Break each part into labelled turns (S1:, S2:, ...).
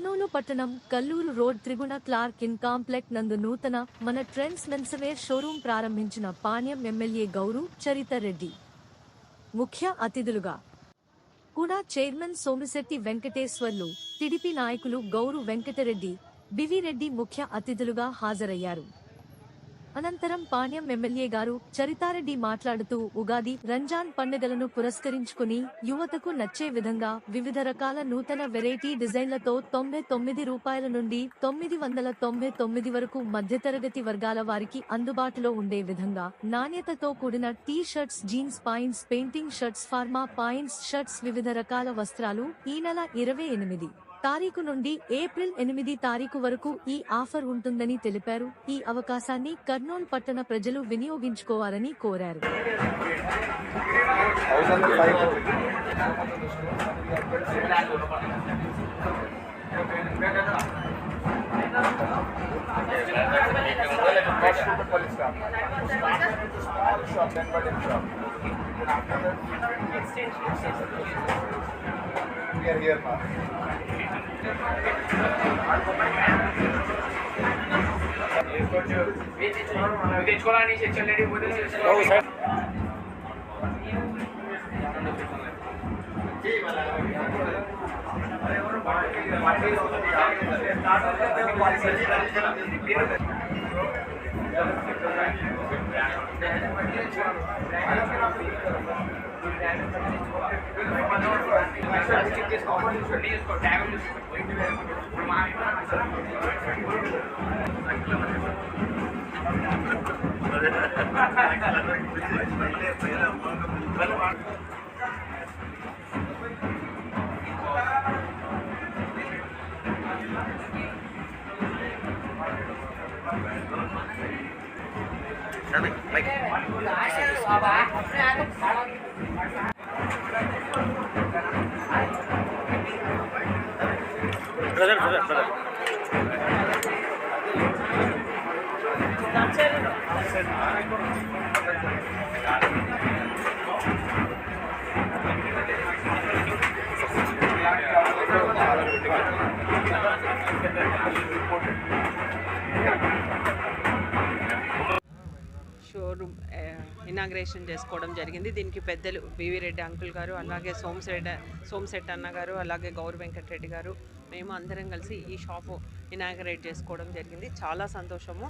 S1: కర్నూలు పట్టణం Kalluru road Triguna Clark Inn complex నందు నూతన మన ట్రెండ్స్ మెన్స్వేర్ షోరూం ప్రారంభించిన పాణ్యం ఎమ్మెల్యే గౌరు చరిత రెడ్డి ముఖ్య అతిథులుగా కూడా చైర్మన్ సోమిశెట్టి వెంకటేశ్వర్లు, టీడీపీ నాయకులు గౌరు వెంకటరెడ్డి, బివిరెడ్డి ముఖ్య అతిథులుగా హాజరయ్యారు. అనంతరం పాణ్యం ఎమ్మెల్యే గారు చరితారెడ్డి మాట్లాడుతూ ఉగాది, రంజాన్ పండుగలను పురస్కరించుకుని యువతకు నచ్చే విధంగా వివిధ రకాల నూతన వెరైటీ డిజైన్లతో రూ. 99 నుండి 999 వరకు మధ్యతరగతి వర్గాల వారికి అందుబాటులో ఉండే విధంగా నాణ్యతతో కూడిన T shirts, jeans points, painting shirts, pharma points shirts, వివిధ రకాల వస్త్రాలు ఈ నెల 28 తారీఖు నుండి ఏప్రిల్ 8 తారీఖు వరకు ఈ ఆఫర్ ఉంటుందని తెలిపారు. ఈ అవకాశాన్ని కర్నూలు పట్టణ ప్రజలు వినియోగించుకోవాలని కోరారు.
S2: తెచ్చుకోవాలని సెక్షన్ లేడీ పోతే
S3: షోరూమ్ ఇనాగ్రేషన్ చేసుకోవడం జరిగింది. దీనికి పెద్దలు బివిరెడ్డి అంకుల్ గారు, అలాగే సోమశెట్టి అన్న గారు, అలాగే గౌరు వెంకటరెడ్డి గారు, మేము అందరం కలిసి ఈ షాపు ఇనాగ్రేట్ చేసుకోవడం జరిగింది. చాలా సంతోషము.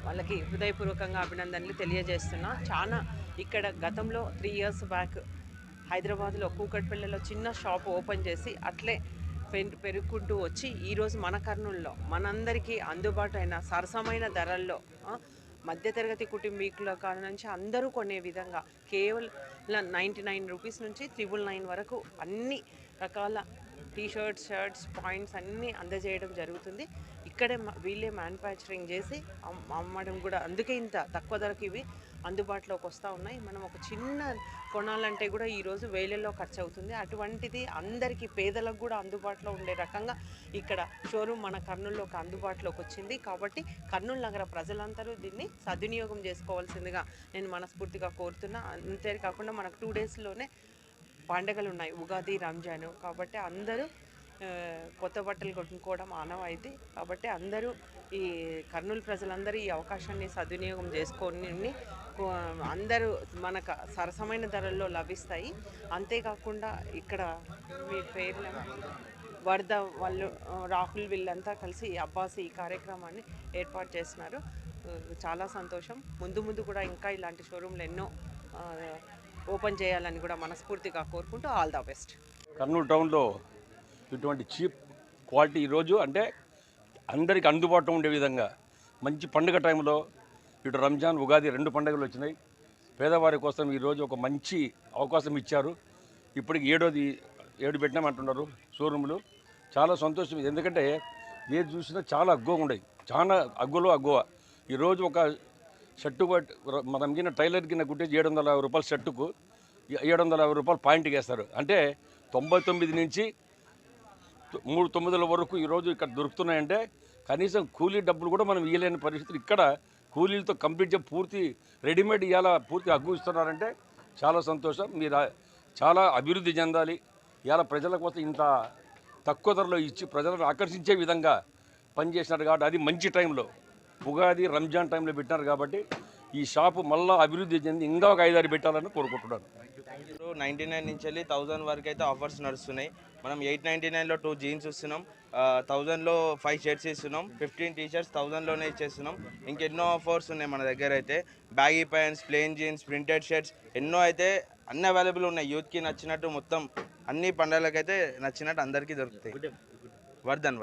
S3: వాళ్ళకి హృదయపూర్వకంగా అభినందనలు తెలియజేస్తున్నా. చాలా ఇక్కడ గతంలో 3 years బ్యాక్ హైదరాబాద్లో కూకట్పల్లిలో చిన్న షాప్ ఓపెన్ చేసి అట్లే పెరుగుకుంటూ వచ్చి ఈరోజు మన కర్నూలులో మనందరికీ అందుబాటు అయిన సరసమైన ధరల్లో మధ్యతరగతి కుటుంబీకుల కాడ నుంచి అందరూ కొనే విధంగా కేవలం 99 రూపీస్ నుంచి 999 వరకు అన్ని రకాల టీషర్ట్స్, షర్ట్స్, పాయింట్స్ అన్నీ అందజేయడం జరుగుతుంది. ఇక్కడే వీళ్ళే మ్యానుఫ్యాక్చరింగ్ చేసి అమ్మడం కూడా, అందుకే ఇంత తక్కువ ధరకు ఇవి అందుబాటులోకి వస్తూ ఉన్నాయి. మనం ఒక చిన్న కొనాలంటే కూడా ఈరోజు వేలల్లో ఖర్చు అవుతుంది. అటువంటిది అందరికీ పేదలకు కూడా అందుబాటులో ఉండే రకంగా ఇక్కడ షోరూమ్ మన కర్నూలులోకి అందుబాటులోకి వచ్చింది. కాబట్టి కర్నూలు నగర ప్రజలందరూ దీన్ని సద్వినియోగం చేసుకోవాల్సిందిగా నేను మనస్ఫూర్తిగా కోరుతున్నా. అంతేకాకుండా మనకు 2 daysలోనే పండుగలు ఉన్నాయి, ఉగాది, రంజాను. కాబట్టి అందరూ కొత్త బట్టలు కొనుక్కోవడం ఆనవాయితీ. కాబట్టి అందరూ ఈ కర్నూలు ప్రజలందరూ ఈ అవకాశాన్ని సద్వినియోగం చేసుకొని అందరూ మనకు సరసమైన ధరల్లో లభిస్తాయి. అంతేకాకుండా ఇక్కడ మీ పేర్ల వరద వాళ్ళు, రాహుల్ వీళ్ళంతా కలిసి అబ్బాస్ ఈ కార్యక్రమాన్ని ఏర్పాటు చేస్తున్నారు. చాలా సంతోషం. ముందు కూడా ఇంకా ఇలాంటి షోరూమ్లు ఎన్నో ఓపెన్ చేయాలని కూడా మనస్ఫూర్తిగా కోరుకుంటూ ఆల్ ద బెస్ట్.
S4: కర్నూలు టౌన్లో ఇటువంటి చీప్ క్వాలిటీ ఈరోజు అంటే అందరికి అందుబాటులో ఉండే విధంగా మంచి పండుగ టైంలో ఇటు రంజాన్, ఉగాది 2 పండుగలు వచ్చినాయి. పేదవారి కోసం ఈరోజు ఒక మంచి అవకాశం ఇచ్చారు. ఇప్పటికి 7 పెట్టినామంటున్నారు షోరూములు. చాలా సంతోషం. ఎందుకంటే ఏది చూసినా చాలా అగ్గువ ఉండేవి, చాలా అగ్గువ. ఈరోజు ఒక షర్టు మనం కింద టైలర్ కింద కుట్టేసి 750 రూపాయల షర్టుకు 750 రూపాయలు పాయింట్కి వేస్తారు. అంటే 99 నుంచి 390 వరకు ఈరోజు ఇక్కడ దొరుకుతున్నాయంటే కనీసం కూలీ డబ్బులు కూడా మనం ఇవ్వలేని పరిస్థితులు. ఇక్కడ కూలీలతో కంప్లీట్ పూర్తి రెడీమేడ్ ఇవాళ పూర్తి అగ్గు ఇస్తున్నారంటే చాలా సంతోషం. మీరు చాలా అభివృద్ధి చెందాలి. ఇవాళ ప్రజల కోసం ఇంత తక్కువ ధరలో ఇచ్చి ప్రజలను ఆకర్షించే విధంగా పనిచేసినారు కాబట్టి అది మంచి టైంలో ఉగాది రంజాన్ టైంలో పెట్టినారు కాబట్టి ఈ షాపు మళ్ళీ అభివృద్ధి చెంది ఇంకా ఒక 5-6 పెట్టాలని కోరుకుంటున్నాను.
S2: 99 నుంచి వెళ్ళి 1000 వరకు అయితే ఆఫర్స్ నడుస్తున్నాయి. మనం 899లో 2 జీన్స్ ఇస్తున్నాం, 1000లో 5 షర్ట్స్ ఇస్తున్నాం, 15 టీషర్ట్స్ 1000లోనే ఇచ్చేస్తున్నాం. ఇంకెన్నో ఆఫర్స్ ఉన్నాయి మన దగ్గర అయితే. Baggy pants, plain jeans, printed shirts ఎన్నో అయితే అన్ని అవైలబుల్ ఉన్నాయి. యూత్కి నచ్చినట్టు మొత్తం అన్ని పండుగలకైతే నచ్చినట్టు అందరికీ దొరుకుతాయి. వర్ధన్